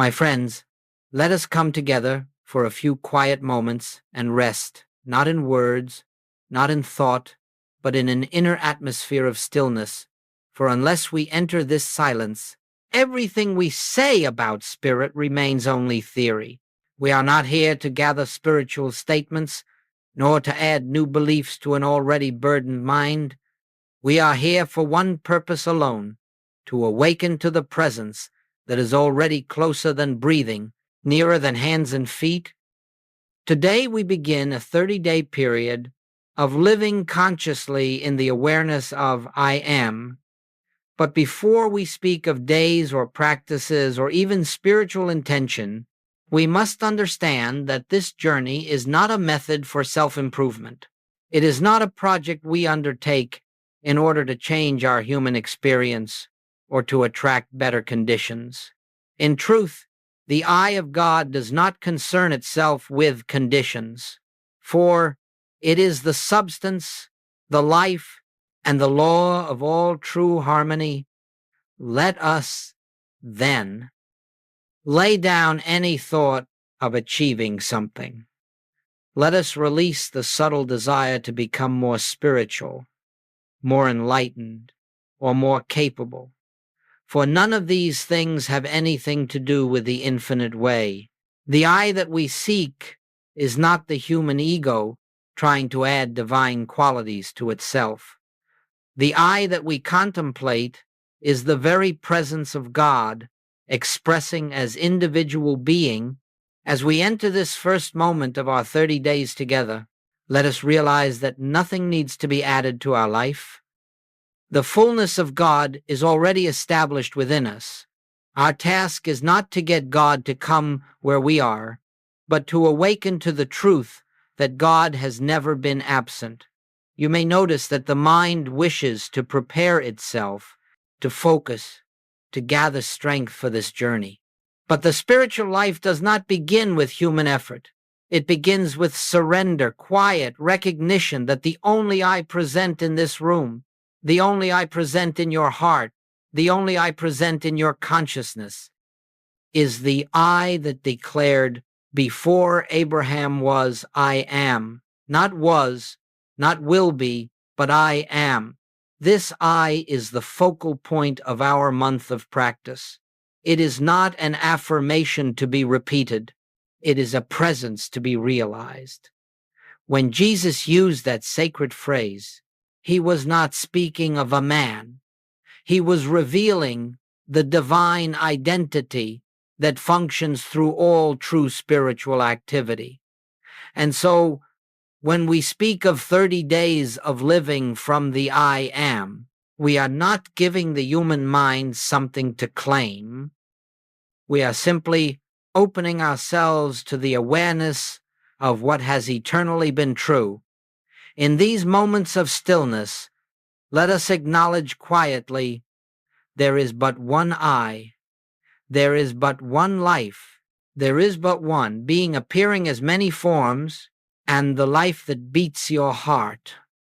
My friends, let us come together for a few quiet moments and rest, not in words, not in thought, but in an inner atmosphere of stillness. For unless we enter this silence, everything we say about spirit remains only theory. We are not here to gather spiritual statements, nor to add new beliefs to an already burdened mind. We are here for one purpose alone, to awaken to the presence that is already closer than breathing, nearer than hands and feet. Today we begin a 30-day period of living consciously in the awareness of I am. But before we speak of days or practices or even spiritual intention, we must understand that this journey is not a method for self-improvement. It is not a project we undertake in order to change our human experience or to attract better conditions. In truth, the eye of God does not concern itself with conditions, for it is the substance, the life, and the law of all true harmony. Let us, then, lay down any thought of achieving something. Let us release the subtle desire to become more spiritual, more enlightened, or more capable. For none of these things have anything to do with the infinite way. The I that we seek is not the human ego trying to add divine qualities to itself. The I that we contemplate is the very presence of God expressing as individual being. As we enter this first moment of our 30 days together, let us realize that nothing needs to be added to our life. The fullness of God is already established within us. Our task is not to get God to come where we are, but to awaken to the truth that God has never been absent. You may notice that the mind wishes to prepare itself, to focus, to gather strength for this journey. But the spiritual life does not begin with human effort. It begins with surrender, quiet recognition that the only I present in this room, the only I present in your heart, the only I present in your consciousness, is the I that declared before Abraham was, I am. Not was, not will be, but I am. This I is the focal point of our month of practice. It is not an affirmation to be repeated. It is a presence to be realized. When Jesus used that sacred phrase, he was not speaking of a man. He was revealing the divine identity that functions through all true spiritual activity. And so, when we speak of 30 days of living from the I am, we are not giving the human mind something to claim. We are simply opening ourselves to the awareness of what has eternally been true. In these moments of stillness, let us acknowledge quietly, there is but one I, there is but one life, there is but one being appearing as many forms, and the life that beats your heart,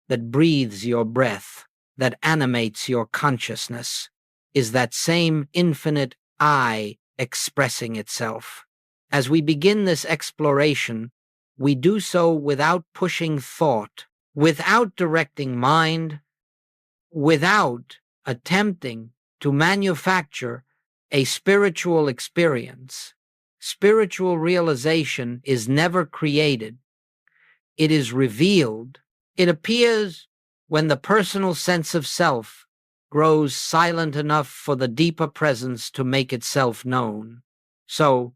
that breathes your breath, that animates your consciousness, is that same infinite I expressing itself. As we begin this exploration, we do so without pushing thought, without directing mind, without attempting to manufacture a spiritual experience. Spiritual realization is never created. It is revealed. It appears when the personal sense of self grows silent enough for the deeper presence to make itself known. So,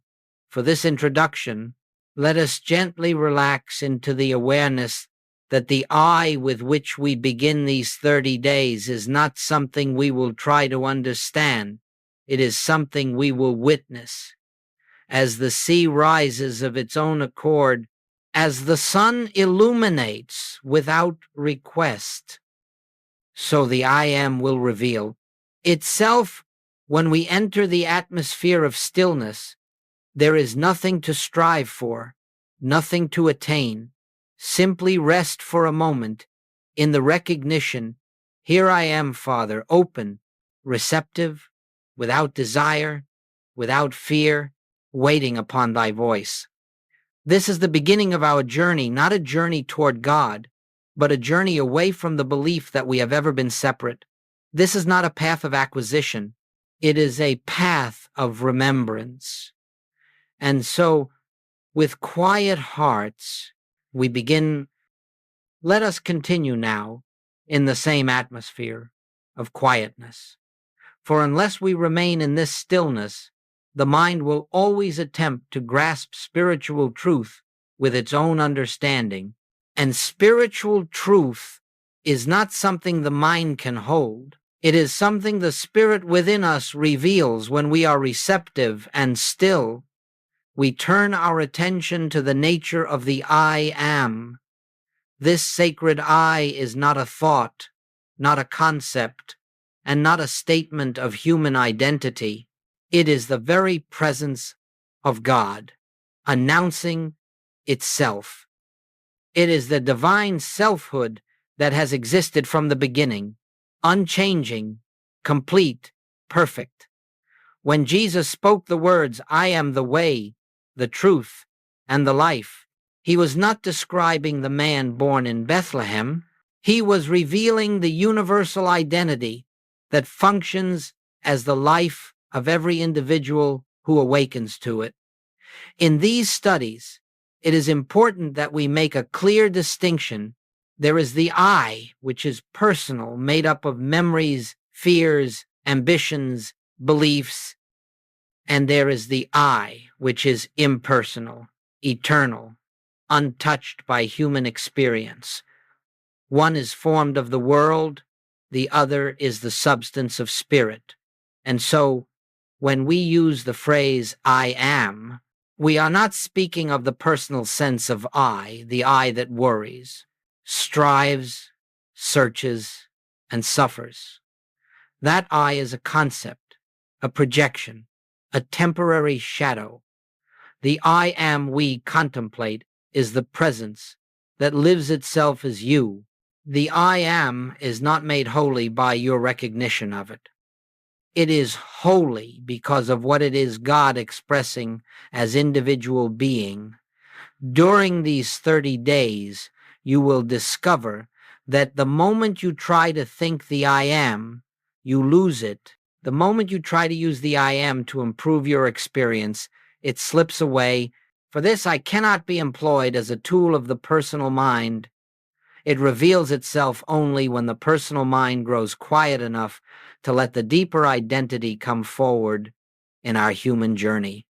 for this introduction, let us gently relax into the awareness that the I with which we begin these 30 days is not something we will try to understand. It is something we will witness. As the sea rises of its own accord, as the sun illuminates without request, so the I am will reveal itself. When we enter the atmosphere of stillness, there is nothing to strive for, nothing to attain. Simply rest for a moment in the recognition, here I am, Father, open, receptive, without desire, without fear, waiting upon thy voice. This is the beginning of our journey, not a journey toward God, but a journey away from the belief that we have ever been separate. This is not a path of acquisition. It is a path of remembrance. And so, with quiet hearts, we begin. Let us continue now in the same atmosphere of quietness. For unless we remain in this stillness, the mind will always attempt to grasp spiritual truth with its own understanding. And spiritual truth is not something the mind can hold. It is something the spirit within us reveals when we are receptive and still. We turn our attention to the nature of the I am. This sacred I is not a thought, not a concept, and not a statement of human identity. It is the very presence of God, announcing itself. It is the divine selfhood that has existed from the beginning, unchanging, complete, perfect. When Jesus spoke the words, "I am the way, the truth, and the life," he was not describing the man born in Bethlehem. He was revealing the universal identity that functions as the life of every individual who awakens to it. In these studies, it is important that we make a clear distinction. There is the I, which is personal, made up of memories, fears, ambitions, beliefs, and there is the I, which is impersonal, eternal, untouched by human experience. One is formed of the world, the other is the substance of spirit. And so, when we use the phrase I am, we are not speaking of the personal sense of I, the I that worries, strives, searches, and suffers. That I is a concept, a projection, a temporary shadow. The I am we contemplate is the presence that lives itself as you. The I am is not made holy by your recognition of it. It is holy because of what it is God expressing as individual being. During these 30 days, you will discover that the moment you try to think the I am, you lose it. The moment you try to use the I am to improve your experience, it slips away. For this, I cannot be employed as a tool of the personal mind. It reveals itself only when the personal mind grows quiet enough to let the deeper identity come forward in our human journey.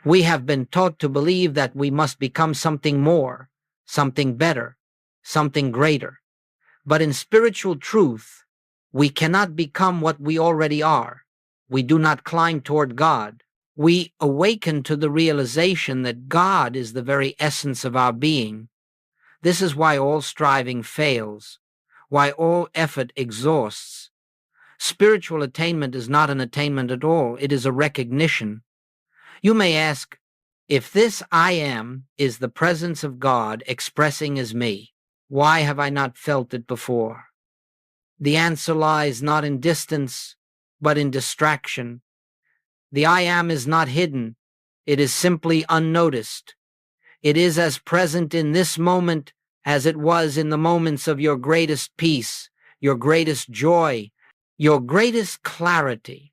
We have been taught to believe that we must become something more, something better, something greater. But in spiritual truth, we cannot become what we already are. We do not climb toward God. We awaken to the realization that God is the very essence of our being. This is why all striving fails, why all effort exhausts. Spiritual attainment is not an attainment at all. It is a recognition. You may ask, if this I am is the presence of God expressing as me, why have I not felt it before? The answer lies not in distance, but in distraction. The I am is not hidden. It is simply unnoticed. It is as present in this moment as it was in the moments of your greatest peace, your greatest joy, your greatest clarity.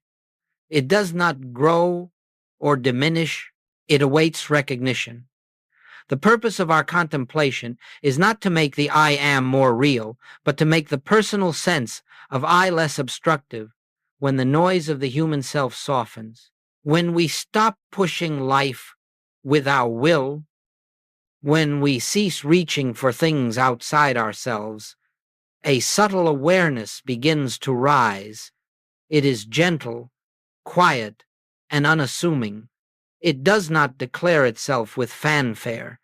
It does not grow or diminish. It awaits recognition. The purpose of our contemplation is not to make the I am more real, but to make the personal sense of I less obstructive when the noise of the human self softens. When we stop pushing life with our will, when we cease reaching for things outside ourselves, a subtle awareness begins to rise. It is gentle, quiet, and unassuming. It does not declare itself with fanfare.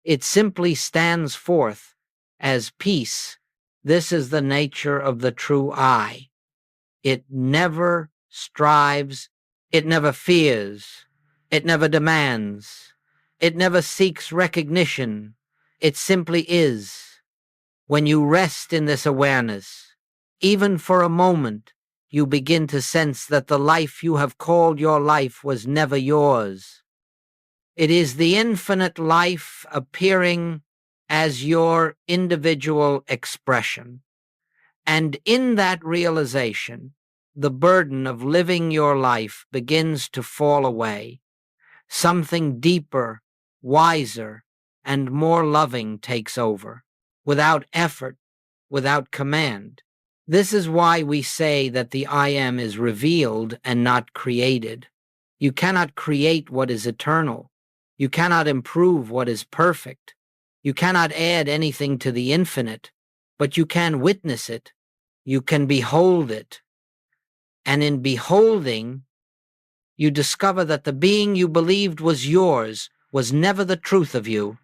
It simply stands forth as peace. This is the nature of the true I. It never strives. It never fears. It never demands. It never seeks recognition. It simply is. When you rest in this awareness, even for a moment, you begin to sense that the life you have called your life was never yours. It is the infinite life appearing as your individual expression. And in that realization, the burden of living your life begins to fall away. Something deeper, wiser, and more loving takes over, without effort, without command. This is why we say that the I Am is revealed and not created. You cannot create what is eternal. You cannot improve what is perfect. You cannot add anything to the infinite, but you can witness it. You can behold it. And in beholding, you discover that the being you believed was yours was never the truth of you.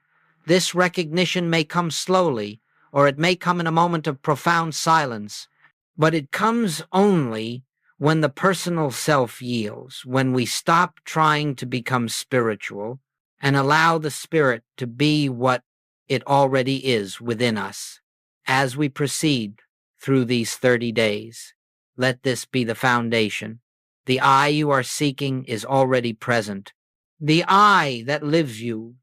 This recognition may come slowly, or it may come in a moment of profound silence, but it comes only when the personal self yields, when we stop trying to become spiritual and allow the spirit to be what it already is within us. As we proceed through these 30 days, let this be the foundation. The I you are seeking is already present. The I that lives you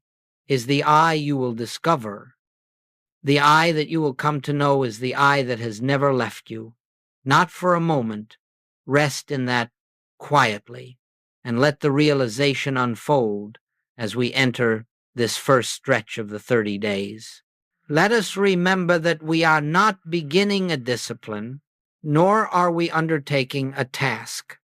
is the I you will discover. The I that you will come to know is the I that has never left you. Not for a moment. Rest in that quietly and let the realization unfold as we enter this first stretch of the 30 days. Let us remember that we are not beginning a discipline, nor are we undertaking a task.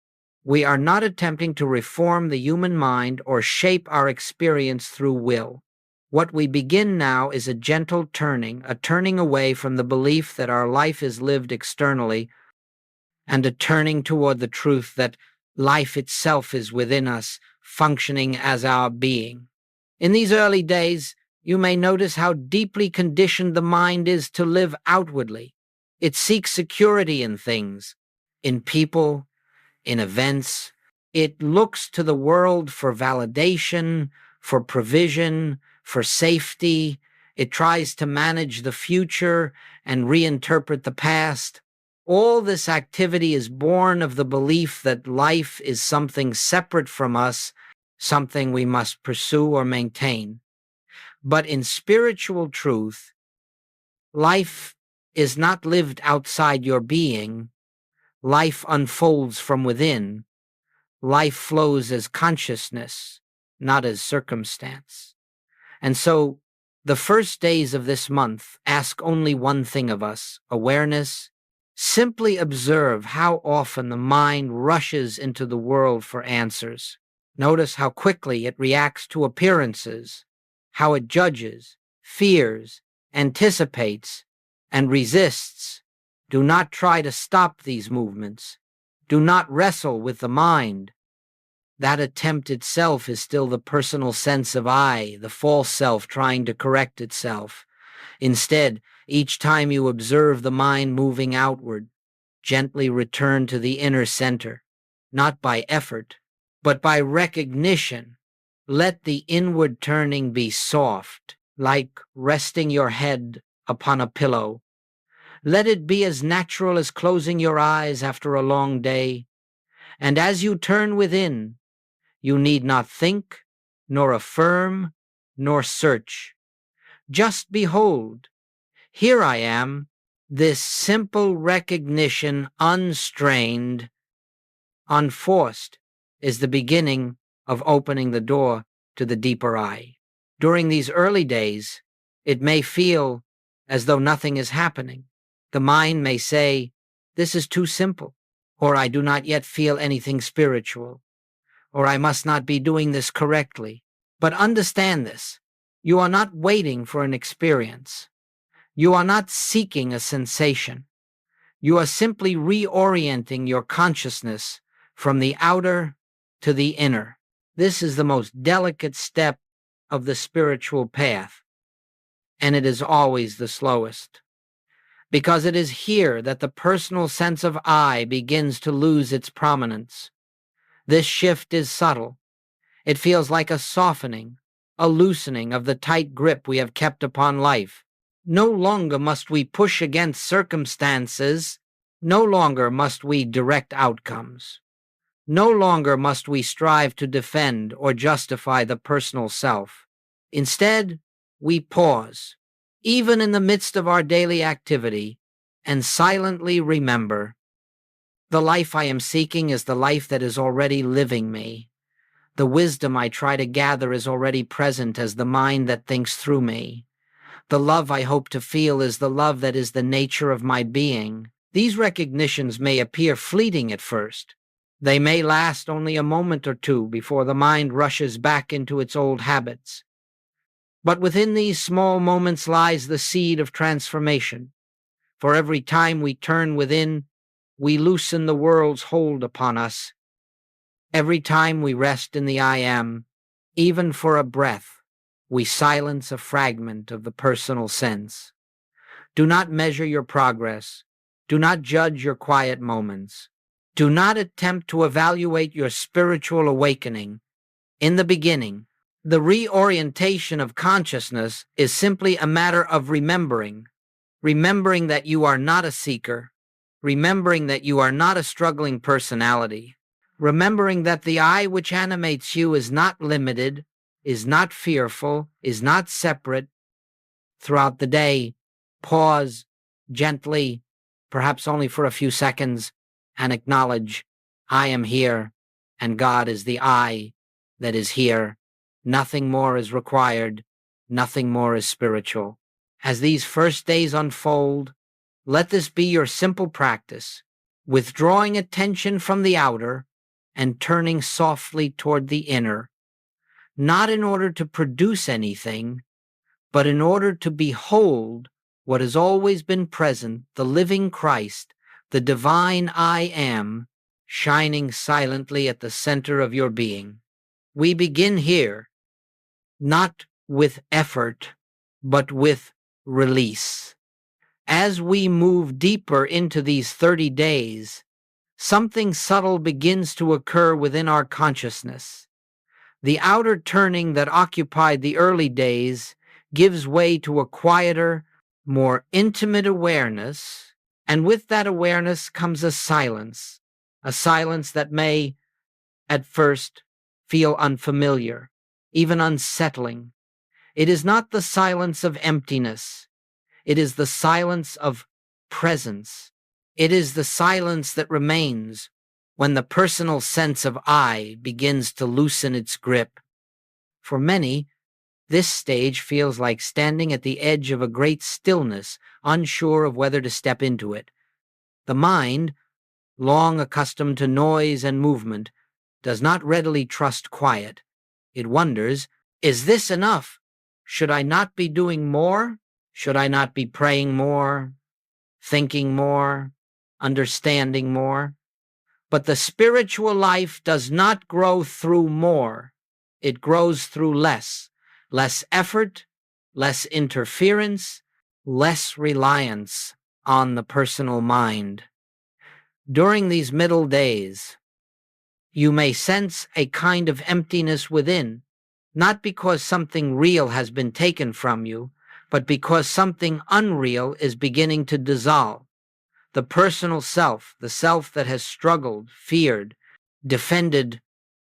We are not attempting to reform the human mind or shape our experience through will. What we begin now is a gentle turning, a turning away from the belief that our life is lived externally, and a turning toward the truth that life itself is within us, functioning as our being. In these early days, you may notice how deeply conditioned the mind is to live outwardly. It seeks security in things, in people, in events. It looks to the world for validation, for provision, for safety. It tries to manage the future and reinterpret the past. All this activity is born of the belief that life is something separate from us, something we must pursue or maintain. But in spiritual truth, life is not lived outside your being. Life unfolds from within. Life flows as consciousness, not as circumstance. And so, the first days of this month ask only one thing of us: awareness. Simply observe how often the mind rushes into the world for answers. Notice how quickly it reacts to appearances, how it judges, fears, anticipates, and resists. Do not try to stop these movements. Do not wrestle with the mind. That attempt itself is still the personal sense of I, the false self trying to correct itself. Instead, each time you observe the mind moving outward, gently return to the inner center, not by effort, but by recognition. Let the inward turning be soft, like resting your head upon a pillow. Let it be as natural as closing your eyes after a long day. And as you turn within, you need not think, nor affirm, nor search. Just behold. Here I am, this simple recognition, unstrained, unforced, is the beginning of opening the door to the deeper I. During these early days, it may feel as though nothing is happening. The mind may say, "This is too simple," or "I do not yet feel anything spiritual," or "I must not be doing this correctly." But understand this: you are not waiting for an experience. You are not seeking a sensation. You are simply reorienting your consciousness from the outer to the inner. This is the most delicate step of the spiritual path, and it is always the slowest, because it is here that the personal sense of I begins to lose its prominence. This shift is subtle. It feels like a softening, a loosening of the tight grip we have kept upon life. No longer must we push against circumstances. No longer must we direct outcomes. No longer must we strive to defend or justify the personal self. Instead, we pause, even in the midst of our daily activity, and silently remember, the life I am seeking is the life that is already living me. The wisdom I try to gather is already present as the mind that thinks through me. The love I hope to feel is the love that is the nature of my being. These recognitions may appear fleeting at first. They may last only a moment or two before the mind rushes back into its old habits. But within these small moments lies the seed of transformation. For every time we turn within, we loosen the world's hold upon us. Every time we rest in the I am, even for a breath, we silence a fragment of the personal sense. Do not measure your progress. Do not judge your quiet moments. Do not attempt to evaluate your spiritual awakening. In the beginning, the reorientation of consciousness is simply a matter of remembering that you are not a seeker, remembering that you are not a struggling personality, remembering that the I which animates you is not limited, is not fearful, is not separate. Throughout the day, pause gently, perhaps only for a few seconds, and acknowledge, I am here, and God is the I that is here. Nothing more is required. Nothing more is spiritual. As these first days unfold, let this be your simple practice, withdrawing attention from the outer and turning softly toward the inner, not in order to produce anything, but in order to behold what has always been present, the living Christ, the divine I am, shining silently at the center of your being. We begin here, not with effort, but with release. As we move deeper into these 30 days, something subtle begins to occur within our consciousness. The outer turning that occupied the early days gives way to a quieter, more intimate awareness, and with that awareness comes a silence that may, at first, feel unfamiliar, even unsettling. It is not the silence of emptiness. It is the silence of presence. It is the silence that remains when the personal sense of I begins to loosen its grip. For many, this stage feels like standing at the edge of a great stillness, unsure of whether to step into it. The mind, long accustomed to noise and movement, does not readily trust quiet. It wonders, is this enough? Should I not be doing more? Should I not be praying more, thinking more, understanding more? But the spiritual life does not grow through more. It grows through less effort, less interference, less reliance on the personal mind. During these middle days, you may sense a kind of emptiness within, not because something real has been taken from you, but because something unreal is beginning to dissolve. The personal self, the self that has struggled, feared, defended,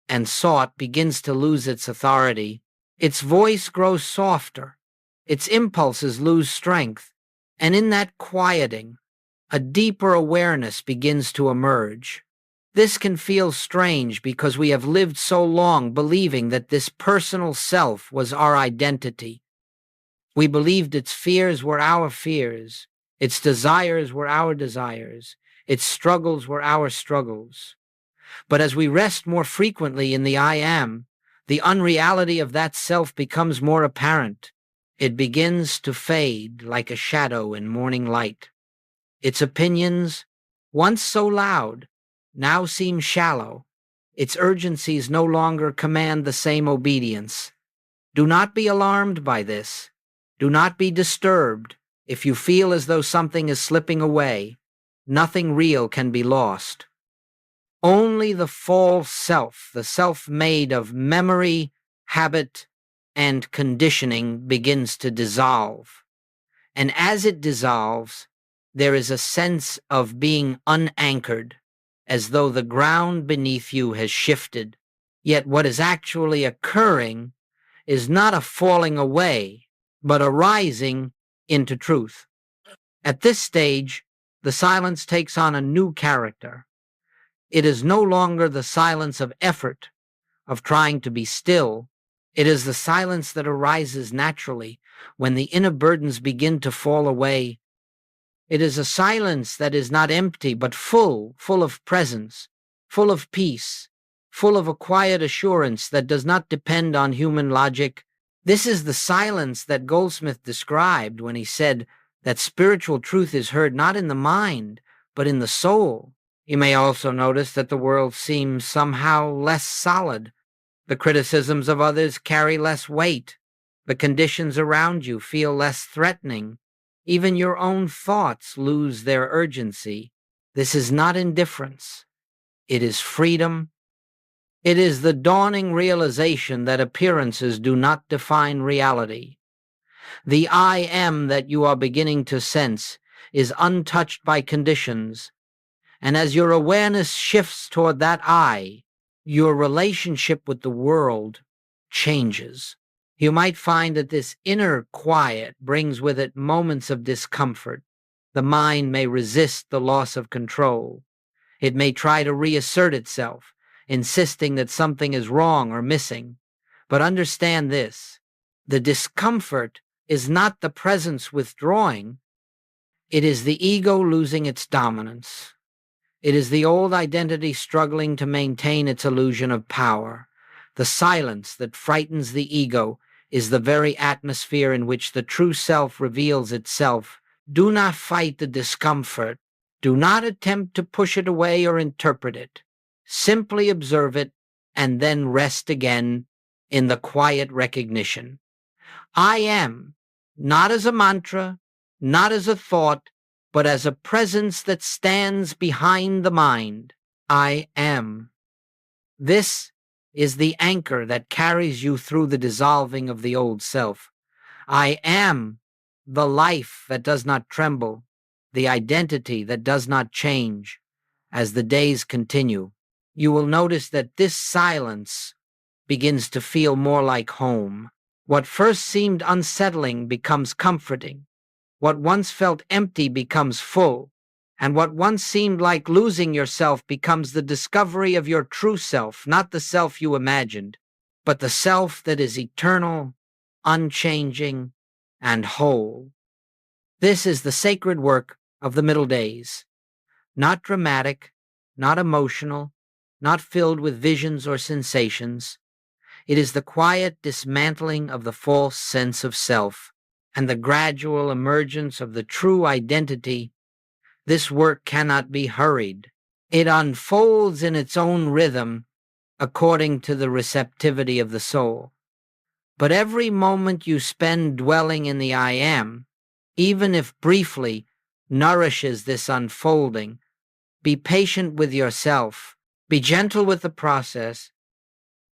and sought, begins to lose its authority. Its voice grows softer, its impulses lose strength, and in that quieting, a deeper awareness begins to emerge. This can feel strange because we have lived so long believing that this personal self was our identity. We believed its fears were our fears, its desires were our desires, its struggles were our struggles. But as we rest more frequently in the I am, the unreality of that self becomes more apparent. It begins to fade like a shadow in morning light. Its opinions, once so loud, now seem shallow. Its urgencies no longer command the same obedience. Do not be alarmed by this. Do not be disturbed if you feel as though something is slipping away. Nothing real can be lost. Only the false self, the self made of memory, habit, and conditioning, begins to dissolve. And as it dissolves, There is a sense of being unanchored, as though the ground beneath you has shifted. Yet what is actually occurring is not a falling away, but a rising into truth. At this stage, the silence takes on a new character. It is no longer the silence of effort, of trying to be still. It is the silence that arises naturally when the inner burdens begin to fall away. It is a silence that is not empty, but full of presence, full of peace, full of a quiet assurance that does not depend on human logic. This is the silence that Goldsmith described when he said that spiritual truth is heard not in the mind, but in the soul. You may also notice that the world seems somehow less solid. The criticisms of others carry less weight. The conditions around you feel less threatening. Even your own thoughts lose their urgency. This is not indifference. It is freedom. It is the dawning realization that appearances do not define reality. The I am that you are beginning to sense is untouched by conditions, and as your awareness shifts toward that I, your relationship with the world changes. You might find that this inner quiet brings with it moments of discomfort. The mind may resist the loss of control. It may try to reassert itself, insisting that something is wrong or missing. But understand this: the discomfort is not the presence withdrawing, it is the ego losing its dominance. It is the old identity struggling to maintain its illusion of power. The silence that frightens the ego is the very atmosphere in which the true self reveals itself. Do not fight the discomfort. Do not attempt to push it away or interpret it. Simply observe it and then rest again in the quiet recognition. I am, not as a mantra, not as a thought, but as a presence that stands behind the mind. I am. This is the anchor that carries you through the dissolving of the old self. I am the life that does not tremble, the identity that does not change. As the days continue, you will notice that this silence begins to feel more like home. What first seemed unsettling becomes comforting. What once felt empty becomes full, and what once seemed like losing yourself becomes the discovery of your true self, not the self you imagined, but the self that is eternal, unchanging, and whole. This is the sacred work of the middle days. Not dramatic, not emotional, not filled with visions or sensations. It is the quiet dismantling of the false sense of self and the gradual emergence of the true identity. This work cannot be hurried. It unfolds in its own rhythm according to the receptivity of the soul. But every moment you spend dwelling in the I am, even if briefly, nourishes this unfolding. Be patient with yourself. Be gentle with the process.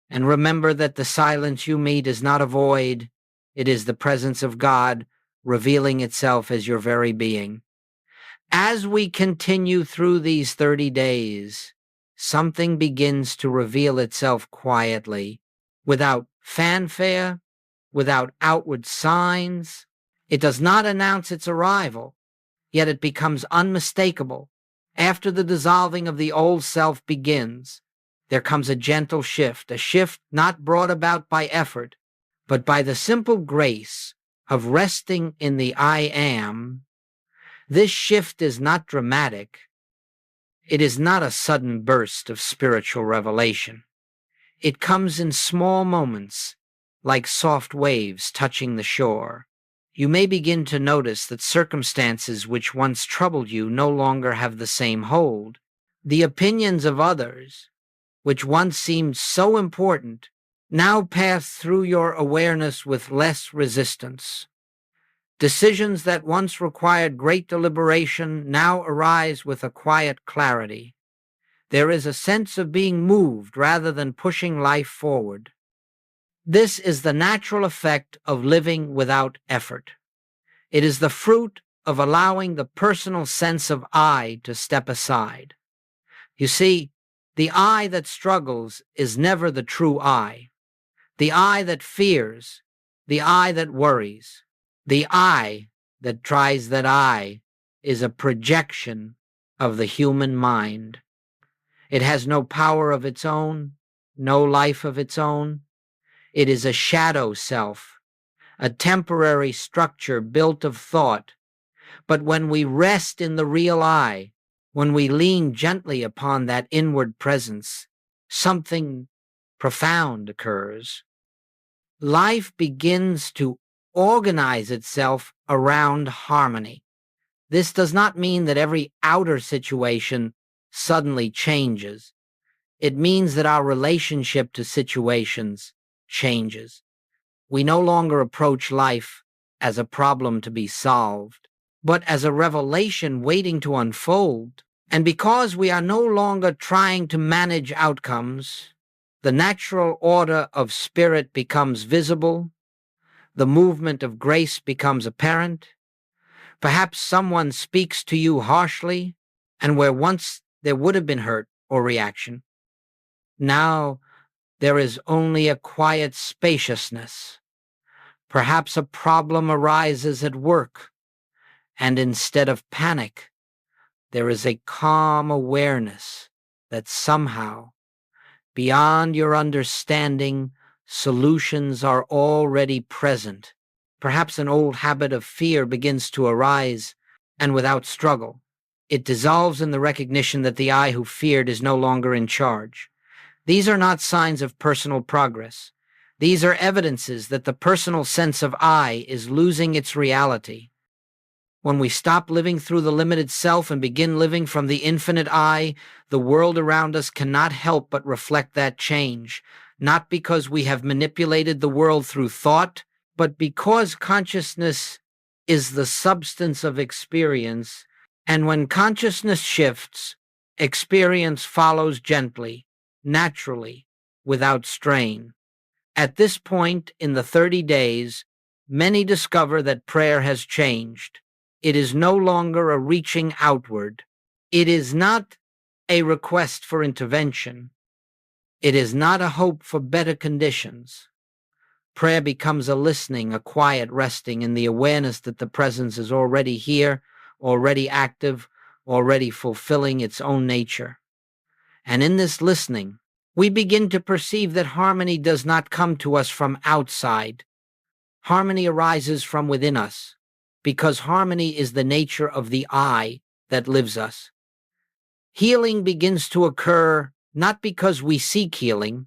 And remember that the silence you meet is not a void. It is the presence of God revealing itself as your very being. As we continue through these 30 days, something begins to reveal itself quietly, without fanfare, without outward signs. It does not announce its arrival, yet it becomes unmistakable. After the dissolving of the old self begins, there comes a gentle shift, a shift not brought about by effort, but by the simple grace of resting in the I am. This shift is not dramatic. It is not a sudden burst of spiritual revelation. It comes in small moments, like soft waves touching the shore. You may begin to notice that circumstances which once troubled you no longer have the same hold. The opinions of others, which once seemed so important, now pass through your awareness with less resistance. Decisions that once required great deliberation now arise with a quiet clarity. There is a sense of being moved rather than pushing life forward. This is the natural effect of living without effort. It is the fruit of allowing the personal sense of I to step aside. You see, the I that struggles is never the true I. The I that fears, the I that worries, the I that tries that I is a projection of the human mind. It has no power of its own, no life of its own. It is a shadow self, a temporary structure built of thought. But when we rest in the real I, when we lean gently upon that inward presence, something profound occurs. Life begins to organize itself around harmony. This does not mean that every outer situation suddenly changes. It means that our relationship to situations changes. We no longer approach life as a problem to be solved, but as a revelation waiting to unfold. And because we are no longer trying to manage outcomes, the natural order of spirit becomes visible, the movement of grace becomes apparent. Perhaps someone speaks to you harshly, and where once there would have been hurt or reaction, now there is only a quiet spaciousness. Perhaps a problem arises at work, and instead of panic, there is a calm awareness that somehow, beyond your understanding, solutions are already present. Perhaps an old habit of fear begins to arise, and without struggle, it dissolves in the recognition that the I who feared is no longer in charge. These are not signs of personal progress. These are evidences that the personal sense of I is losing its reality. When we stop living through the limited self and begin living from the infinite I, the world around us cannot help but reflect that change, not because we have manipulated the world through thought, but because consciousness is the substance of experience, and when consciousness shifts, experience follows gently, naturally, without strain. At this point in the 30 days, many discover that prayer has changed. It is no longer a reaching outward. It is not a request for intervention. It is not a hope for better conditions. Prayer becomes a listening, a quiet resting in the awareness that the presence is already here, already active, already fulfilling its own nature. And in this listening, we begin to perceive that harmony does not come to us from outside. Harmony arises from within us, because harmony is the nature of the I that lives us. Healing begins to occur not because we seek healing,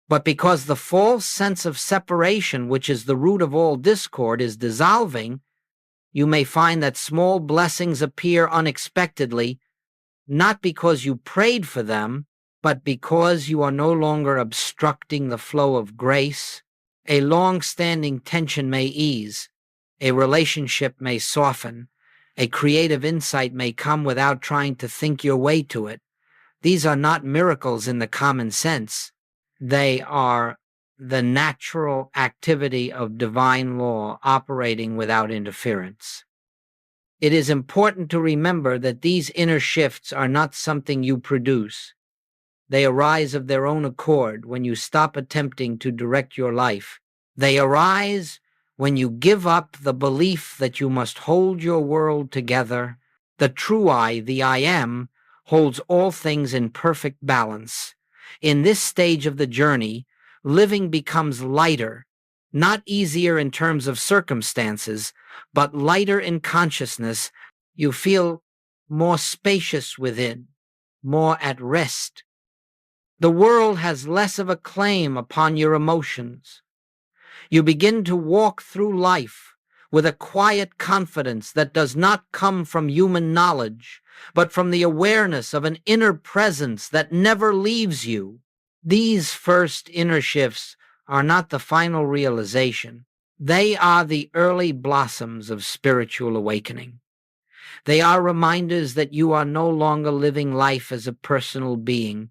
but because the false sense of separation, which is the root of all discord, is dissolving. You may find that small blessings appear unexpectedly, not because you prayed for them, but because you are no longer obstructing the flow of grace. A long-standing tension may ease, a relationship may soften, a creative insight may come without trying to think your way to it. These are not miracles in the common sense. They are the natural activity of divine law operating without interference. It is important to remember that these inner shifts are not something you produce. They arise of their own accord when you stop attempting to direct your life. They arise when you give up the belief that you must hold your world together. The true I, the I am, holds all things in perfect balance. In this stage of the journey, living becomes lighter, not easier in terms of circumstances, but lighter in consciousness. You feel more spacious within, more at rest. The world has less of a claim upon your emotions. You begin to walk through life with a quiet confidence that does not come from human knowledge, but from the awareness of an inner presence that never leaves you. These first inner shifts are not the final realization. They are the early blossoms of spiritual awakening. They are reminders that you are no longer living life as a personal being,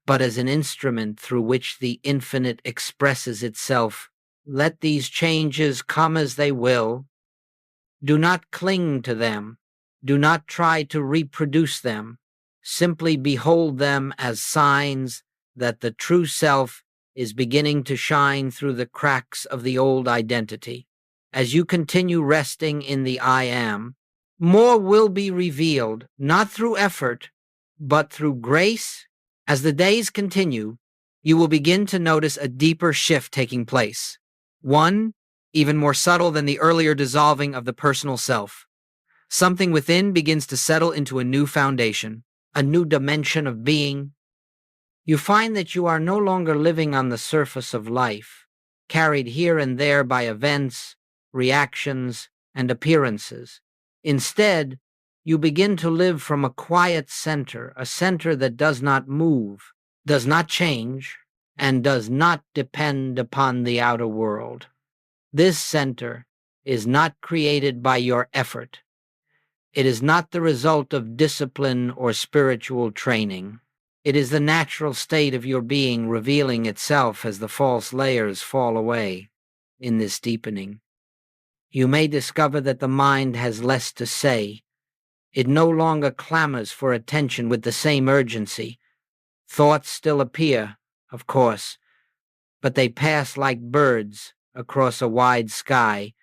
but as an instrument through which the infinite expresses itself. Let these changes come as they will. Do not cling to them. Do not try to reproduce them. Simply behold them as signs that the true self is beginning to shine through the cracks of the old identity. As you continue resting in the I am, more will be revealed, not through effort, but through grace. As the days continue, you will begin to notice a deeper shift taking place. One, even more subtle than the earlier dissolving of the personal self. Something within begins to settle into a new foundation, a new dimension of being. You find that you are no longer living on the surface of life, carried here and there by events, reactions, and appearances. Instead, you begin to live from a quiet center, a center that does not move, does not change, and does not depend upon the outer world. This center is not created by your effort. It is not the result of discipline or spiritual training. It is the natural state of your being revealing itself as the false layers fall away. In this deepening, you may discover that the mind has less to say. It no longer clamors for attention with the same urgency. Thoughts still appear, of course, but they pass like birds across a wide sky,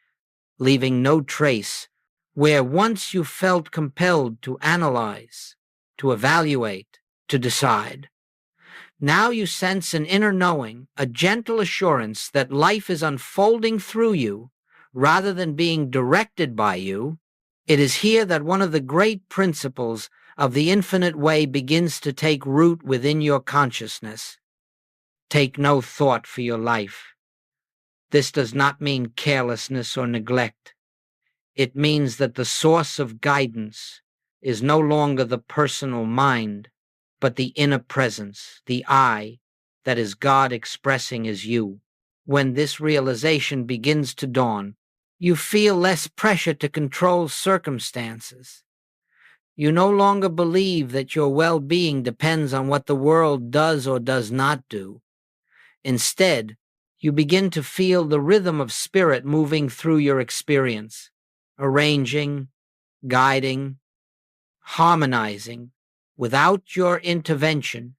leaving no trace where once you felt compelled to analyze, to evaluate, to decide. Now you sense an inner knowing, a gentle assurance that life is unfolding through you rather than being directed by you. It is here that one of the great principles of the infinite way begins to take root within your consciousness. Take no thought for your life. This does not mean carelessness or neglect. It means that the source of guidance is no longer the personal mind, but the inner presence, the I, that is God expressing as you. When this realization begins to dawn, you feel less pressure to control circumstances. You no longer believe that your well-being depends on what the world does or does not do. Instead, you begin to feel the rhythm of spirit moving through your experience, arranging, guiding, harmonizing. Without your intervention,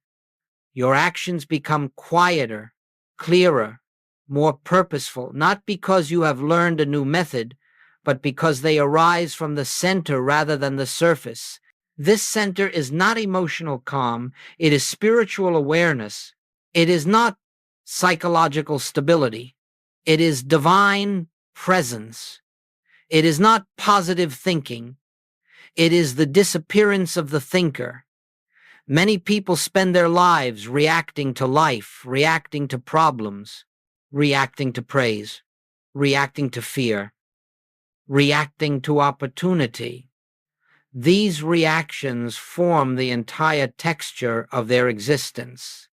your actions become quieter, clearer, more purposeful, not because you have learned a new method, but because they arise from the center rather than the surface. This center is not emotional calm, it is spiritual awareness. It is not psychological stability. It is divine presence. It is not positive thinking. It is the disappearance of the thinker. Many people spend their lives reacting to life, reacting to problems, reacting to praise, reacting to fear, reacting to opportunity. These reactions form the entire texture of their existence.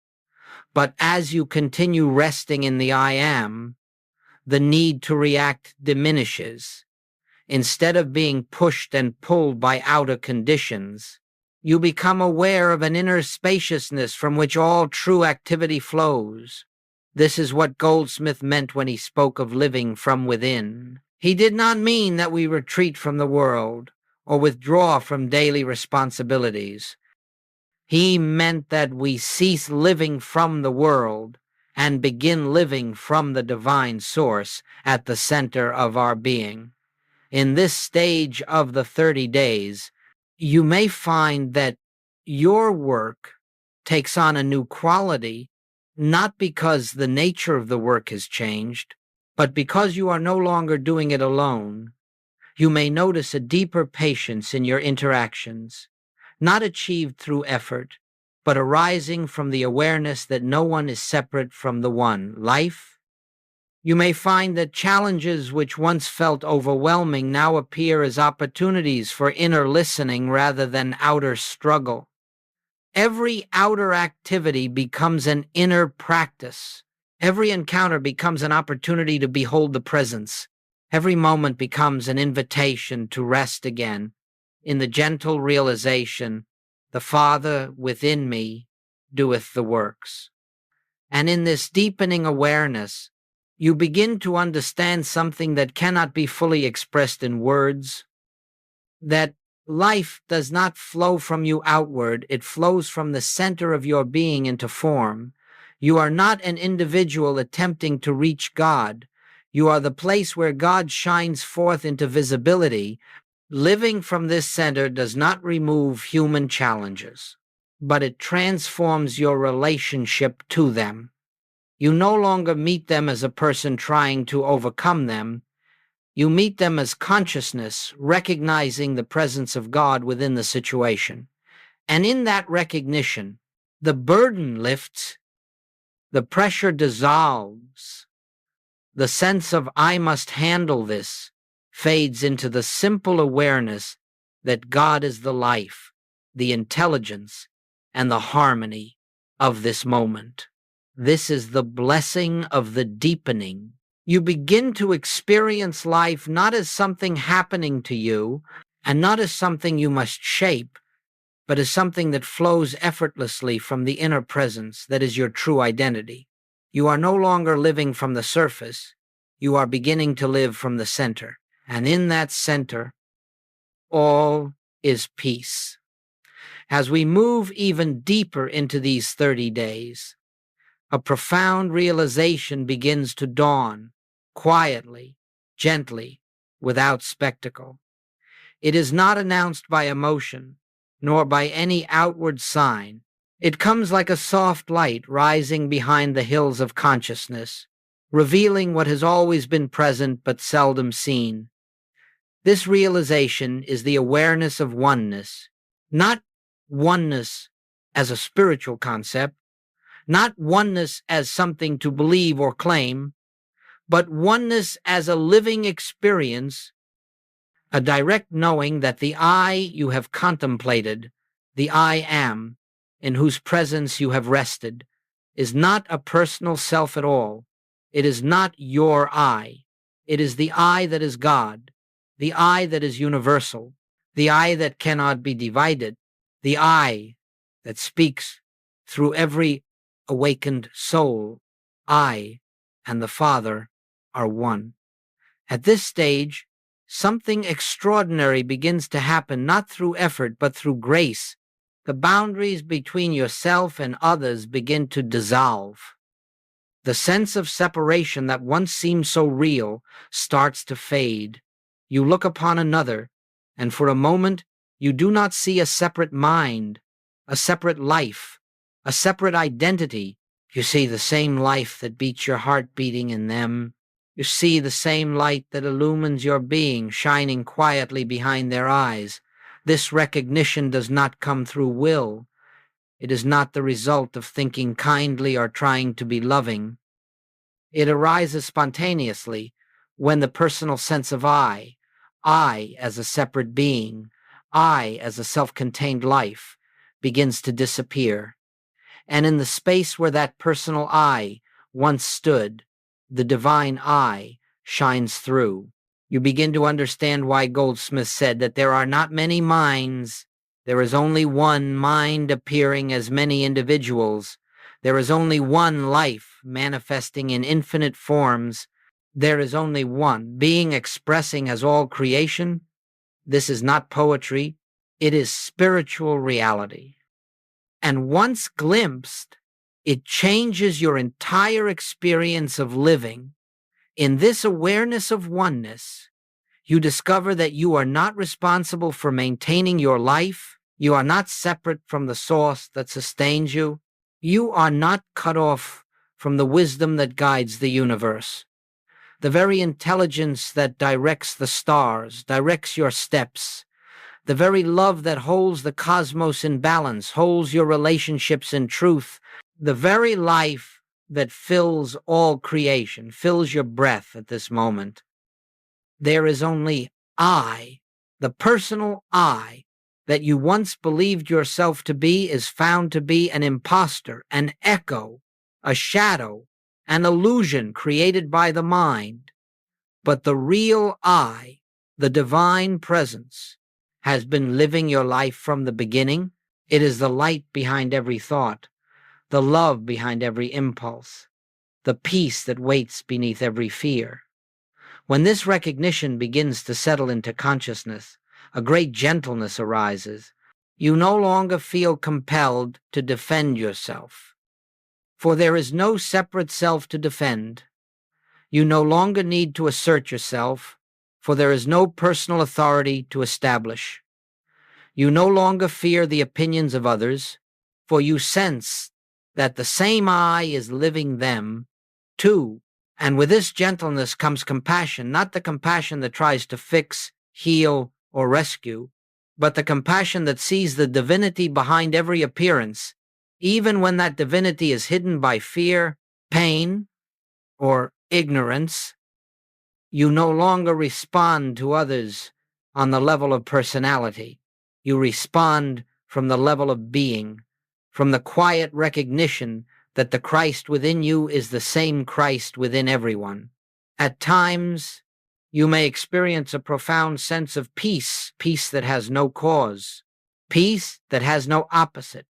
But as you continue resting in the I am, the need to react diminishes. Instead of being pushed and pulled by outer conditions, you become aware of an inner spaciousness from which all true activity flows. This is what Goldsmith meant when he spoke of living from within. He did not mean that we retreat from the world or withdraw from daily responsibilities. He meant that we cease living from the world and begin living from the divine source at the center of our being. In this stage of the 30 days, you may find that your work takes on a new quality, not because the nature of the work has changed, but because you are no longer doing it alone. You may notice a deeper patience in your interactions, not achieved through effort, but arising from the awareness that no one is separate from the one, life. You may find that challenges which once felt overwhelming now appear as opportunities for inner listening rather than outer struggle. Every outer activity becomes an inner practice. Every encounter becomes an opportunity to behold the presence. Every moment becomes an invitation to rest again in the gentle realization, the Father within me doeth the works. And in this deepening awareness, You begin to understand something that cannot be fully expressed in words, that life does not flow from you outward, it flows from the center of your being into form. You are not an individual attempting to reach God. You are the place where God shines forth into visibility. Living from this center does not remove human challenges, but it transforms your relationship to them. You no longer meet them as a person trying to overcome them. You meet them as consciousness, recognizing the presence of God within the situation. And in that recognition, the burden lifts, the pressure dissolves, the sense of I must handle this fades into the simple awareness that God is the life, the intelligence, and the harmony of this moment. This is the blessing of the deepening. You begin to experience life not as something happening to you and not as something you must shape, but as something that flows effortlessly from the inner presence that is your true identity. You are no longer living from the surface. You are beginning to live from the center. And in that center, all is peace. As we move even deeper into these 30 days, a profound realization begins to dawn, quietly, gently, without spectacle. It is not announced by emotion, nor by any outward sign. It comes like a soft light rising behind the hills of consciousness, revealing what has always been present but seldom seen. This realization is the awareness of oneness, not oneness as a spiritual concept, not oneness as something to believe or claim, but oneness as a living experience, a direct knowing that the I you have contemplated, the I am, in whose presence you have rested, is not a personal self at all. It is not your I. It is the I that is God, the I that is universal, the I that cannot be divided, the I that speaks through every awakened soul. I and the Father are one. At this stage, something extraordinary begins to happen, not through effort, but through grace. The boundaries between yourself and others begin to dissolve. The sense of separation that once seemed so real starts to fade. You look upon another, and for a moment, you do not see a separate mind, a separate life, a separate identity. You see the same life that beats your heart beating in them. You see the same light that illumines your being shining quietly behind their eyes. This recognition does not come through will. It is not the result of thinking kindly or trying to be loving. It arises spontaneously when the personal sense of I as a separate being, I as a self-contained life, begins to disappear. And in the space where that personal I once stood, the divine I shines through. You begin to understand why Goldsmith said that there are not many minds. There is only one mind appearing as many individuals. There is only one life manifesting in infinite forms. There is only one being expressing as all creation. This is not poetry. It is spiritual reality. And once glimpsed, it changes your entire experience of living. In this awareness of oneness, you discover that you are not responsible for maintaining your life. You are not separate from the source that sustains you. You are not cut off from the wisdom that guides the universe. The very intelligence that directs the stars, directs your steps. The very love that holds the cosmos in balance, holds your relationships in truth. The very life that fills all creation, fills your breath at this moment. There is only I, the personal I, that you once believed yourself to be is found to be an imposter, an echo, a shadow, an illusion created by the mind. But the real I, the divine presence, has been living your life from the beginning. It is the light behind every thought, the love behind every impulse, the peace that waits beneath every fear. When this recognition begins to settle into consciousness, a great gentleness arises. You no longer feel compelled to defend yourself, for there is no separate self to defend. You no longer need to assert yourself, for there is no personal authority to establish. You no longer fear the opinions of others, for you sense that the same I is living them, too. And with this gentleness comes compassion, not the compassion that tries to fix, heal, or rescue, but the compassion that sees the divinity behind every appearance, even when that divinity is hidden by fear, pain, or ignorance. You no longer respond to others on the level of personality. You respond from the level of being, from the quiet recognition that the Christ within you is the same Christ within everyone. At times, you may experience a profound sense of peace, peace that has no cause, peace that has no opposite,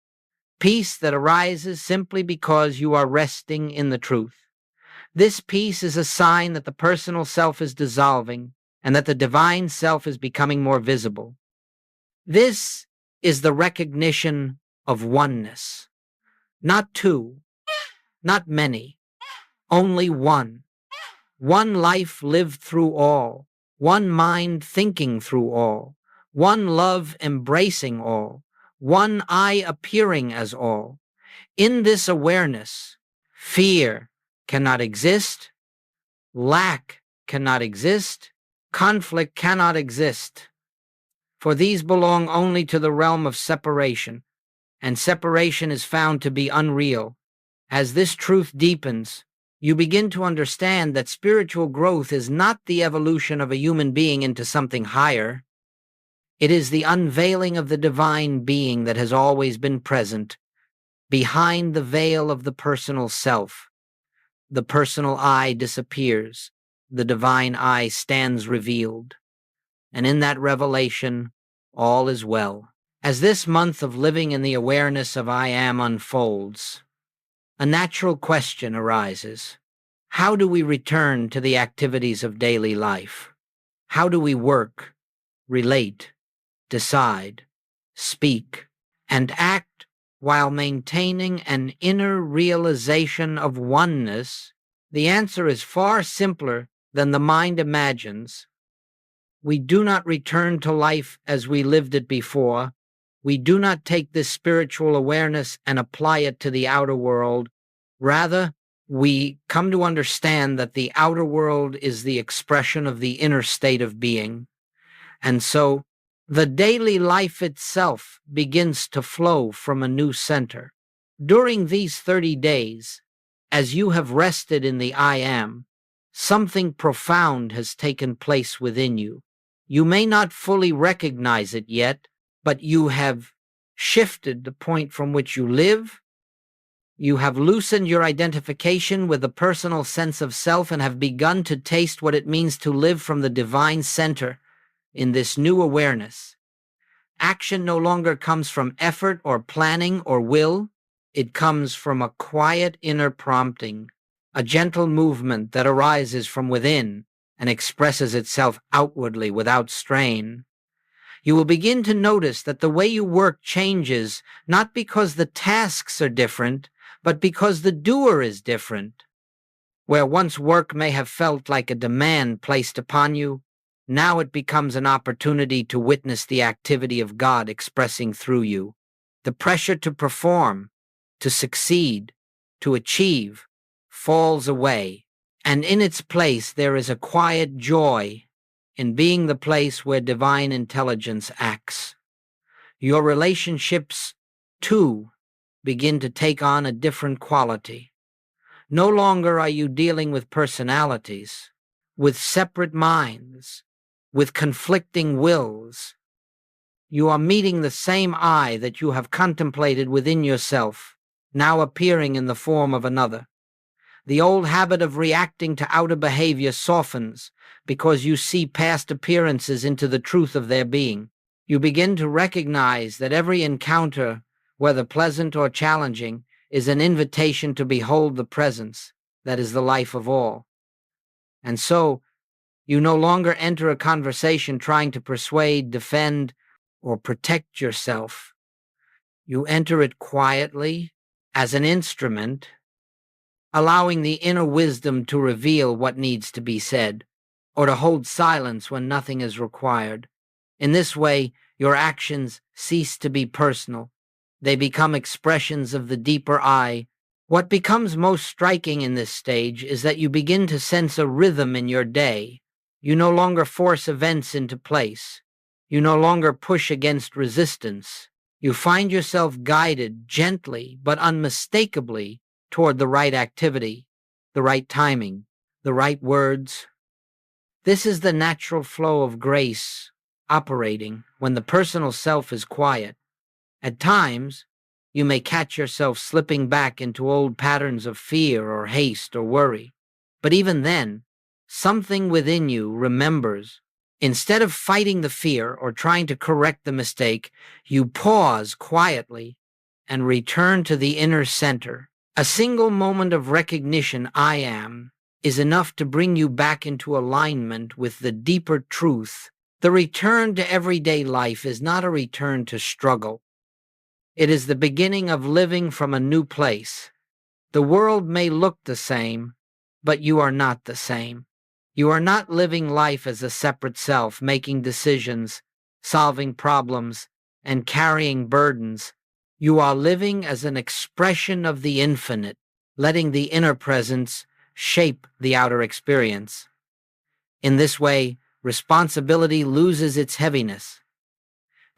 peace that arises simply because you are resting in the truth. This peace is a sign that the personal self is dissolving and that the divine self is becoming more visible. This is the recognition of oneness. Not two, not many, only one. One life lived through all, one mind thinking through all, one love embracing all, one I appearing as all. In this awareness, fear cannot exist, lack cannot exist, conflict cannot exist, for these belong only to the realm of separation, and separation is found to be unreal. As this truth deepens, you begin to understand that spiritual growth is not the evolution of a human being into something higher. It is the unveiling of the divine being that has always been present behind the veil of the personal self. The personal I disappears. The divine I stands revealed. And in that revelation, all is well. As this month of living in the awareness of I Am unfolds, a natural question arises. How do we return to the activities of daily life? How do we work, relate, decide, speak, and act while maintaining an inner realization of oneness? The answer is far simpler than the mind imagines. We do not return to life as we lived it before. We do not take this spiritual awareness and apply it to the outer world. Rather, we come to understand that the outer world is the expression of the inner state of being. And so, the daily life itself begins to flow from a new center. During these 30 days, as you have rested in the I Am, something profound has taken place within you. You may not fully recognize it yet, but you have shifted the point from which you live. You have loosened your identification with the personal sense of self and have begun to taste what it means to live from the divine center in this new awareness. Action no longer comes from effort or planning or will. It comes from a quiet inner prompting, a gentle movement that arises from within and expresses itself outwardly without strain. You will begin to notice that the way you work changes, not because the tasks are different, but because the doer is different. Where once work may have felt like a demand placed upon you, now it becomes an opportunity to witness the activity of God expressing through you. The pressure to perform, to succeed, to achieve, falls away, and in its place there is a quiet joy in being the place where divine intelligence acts. Your relationships, too, begin to take on a different quality. No longer are you dealing with personalities, with separate minds, with conflicting wills. You are meeting the same I that you have contemplated within yourself, now appearing in the form of another. The old habit of reacting to outer behavior softens because you see past appearances into the truth of their being. You begin to recognize that every encounter, whether pleasant or challenging, is an invitation to behold the presence, that is the life of all. And so, you no longer enter a conversation trying to persuade, defend, or protect yourself. You enter it quietly, as an instrument, allowing the inner wisdom to reveal what needs to be said, or to hold silence when nothing is required. In this way, your actions cease to be personal. They become expressions of the deeper I. What becomes most striking in this stage is that you begin to sense a rhythm in your day. You no longer force events into place. You no longer push against resistance. You find yourself guided gently but unmistakably toward the right activity, the right timing, the right words. This is the natural flow of grace operating when the personal self is quiet. At times, you may catch yourself slipping back into old patterns of fear or haste or worry. But even then, something within you remembers. Instead of fighting the fear or trying to correct the mistake, you pause quietly and return to the inner center. A single moment of recognition, I am, is enough to bring you back into alignment with the deeper truth. The return to everyday life is not a return to struggle. It is the beginning of living from a new place. The world may look the same, but you are not the same. You are not living life as a separate self, making decisions, solving problems, and carrying burdens. You are living as an expression of the infinite, letting the inner presence shape the outer experience. In this way, responsibility loses its heaviness.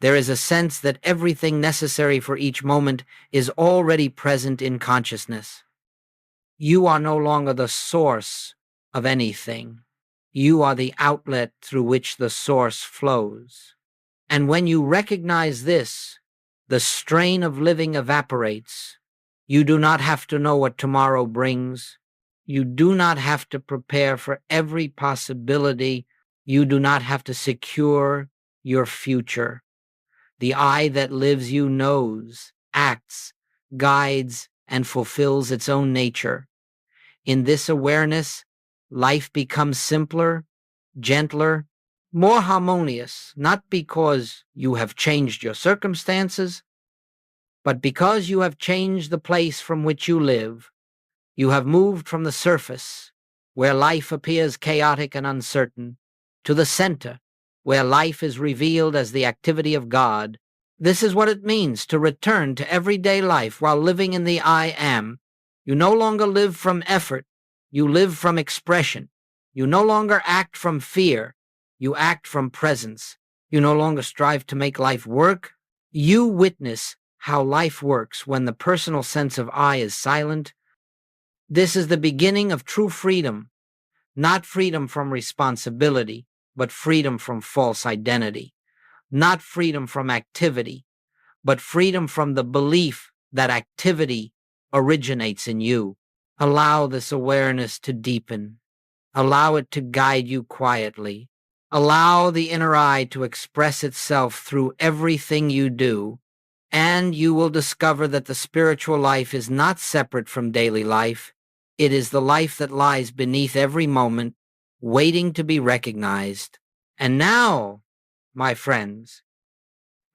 There is a sense that everything necessary for each moment is already present in consciousness. You are no longer the source of anything. You are the outlet through which the source flows. And when you recognize this, the strain of living evaporates. You do not have to know what tomorrow brings. You do not have to prepare for every possibility. You do not have to secure your future. The I that lives you knows, acts, guides, and fulfills its own nature. In this awareness, life becomes simpler, gentler, more harmonious, not because you have changed your circumstances, but because you have changed the place from which you live. You have moved from the surface, where life appears chaotic and uncertain, to the center, where life is revealed as the activity of God. This is what it means to return to everyday life while living in the I am. You no longer live from effort. You live from expression. You no longer act from fear. You act from presence. You no longer strive to make life work. You witness how life works when the personal sense of I is silent. This is the beginning of true freedom, not freedom from responsibility, but freedom from false identity, not freedom from activity, but freedom from the belief that activity originates in you. Allow this awareness to deepen. Allow it to guide you quietly. Allow the inner eye to express itself through everything you do, and you will discover that the spiritual life is not separate from daily life. It is the life that lies beneath every moment, waiting to be recognized. And now, my friends,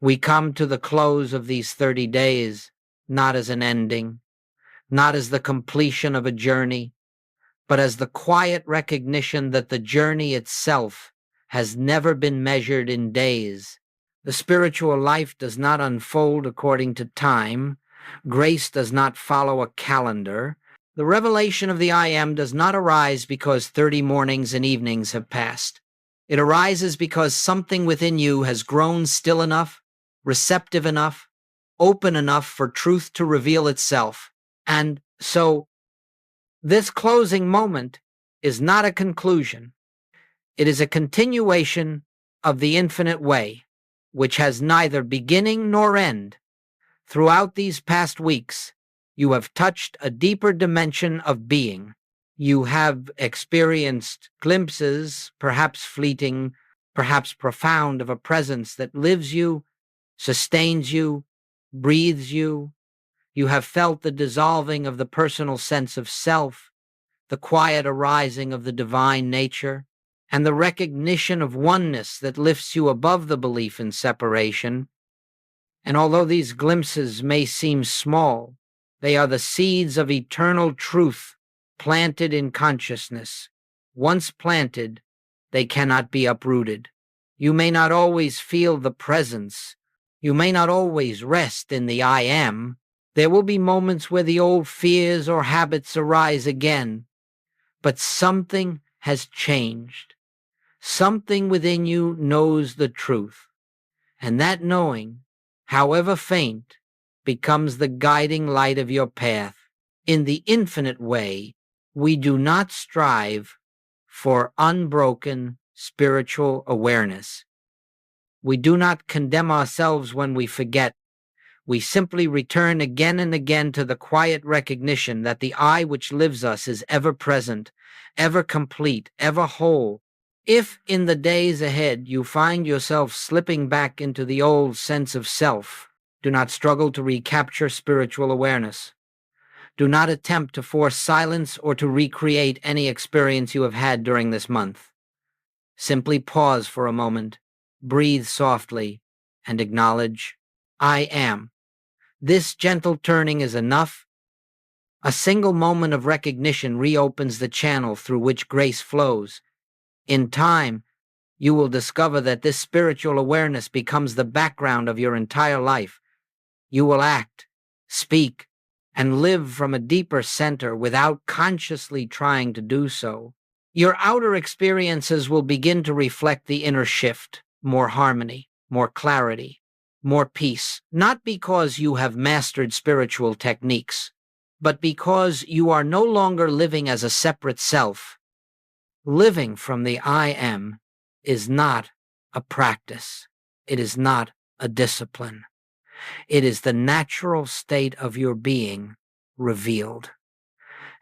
we come to the close of these 30 days, not as an ending, not as the completion of a journey, but as the quiet recognition that the journey itself has never been measured in days. The spiritual life does not unfold according to time. Grace does not follow a calendar. The revelation of the I Am does not arise because 30 mornings and evenings have passed. It arises because something within you has grown still enough, receptive enough, open enough for truth to reveal itself. And so, this closing moment is not a conclusion. It is a continuation of the infinite way, which has neither beginning nor end. Throughout these past weeks, you have touched a deeper dimension of being. You have experienced glimpses, perhaps fleeting, perhaps profound, of a presence that lives you, sustains you, breathes you. You have felt the dissolving of the personal sense of self, the quiet arising of the divine nature, and the recognition of oneness that lifts you above the belief in separation. And although these glimpses may seem small, they are the seeds of eternal truth planted in consciousness. Once planted, they cannot be uprooted. You may not always feel the presence. You may not always rest in the I am. There will be moments where the old fears or habits arise again. But something has changed. Something within you knows the truth. And that knowing, however faint, becomes the guiding light of your path. In the infinite way, we do not strive for unbroken spiritual awareness. We do not condemn ourselves when we forget. We simply return again and again to the quiet recognition that the I which lives us is ever present, ever complete, ever whole. If in the days ahead you find yourself slipping back into the old sense of self, do not struggle to recapture spiritual awareness. Do not attempt to force silence or to recreate any experience you have had during this month. Simply pause for a moment, breathe softly, and acknowledge, I am. This gentle turning is enough. A single moment of recognition reopens the channel through which grace flows. In time, you will discover that this spiritual awareness becomes the background of your entire life. You will act, speak, and live from a deeper center without consciously trying to do so. Your outer experiences will begin to reflect the inner shift, more harmony, more clarity, more peace, not because you have mastered spiritual techniques, but because you are no longer living as a separate self. Living from the I am is not a practice. It is not a discipline. It is the natural state of your being revealed.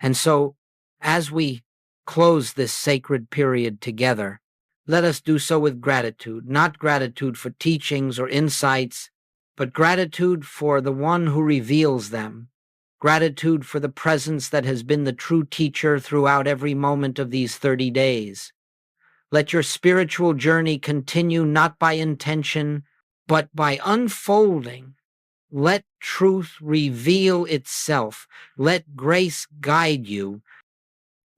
And so, as we close this sacred period together, let us do so with gratitude, not gratitude for teachings or insights, but gratitude for the one who reveals them, gratitude for the presence that has been the true teacher throughout every moment of these 30 days. Let your spiritual journey continue not by intention, but by unfolding. Let truth reveal itself. Let grace guide you.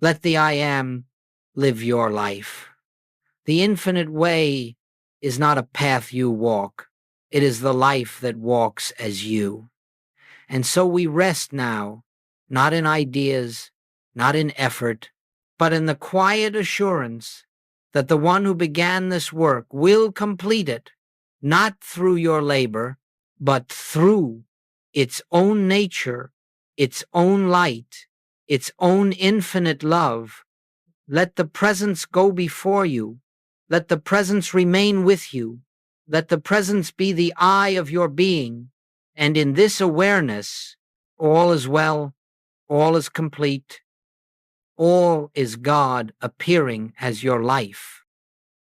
Let the I am live your life. The infinite way is not a path you walk. It is the life that walks as you. And so we rest now, not in ideas, not in effort, but in the quiet assurance that the one who began this work will complete it, not through your labor, but through its own nature, its own light, its own infinite love. Let the presence go before you. Let the presence remain with you. Let the presence be the eye of your being. And in this awareness, all is well, all is complete, all is God appearing as your life.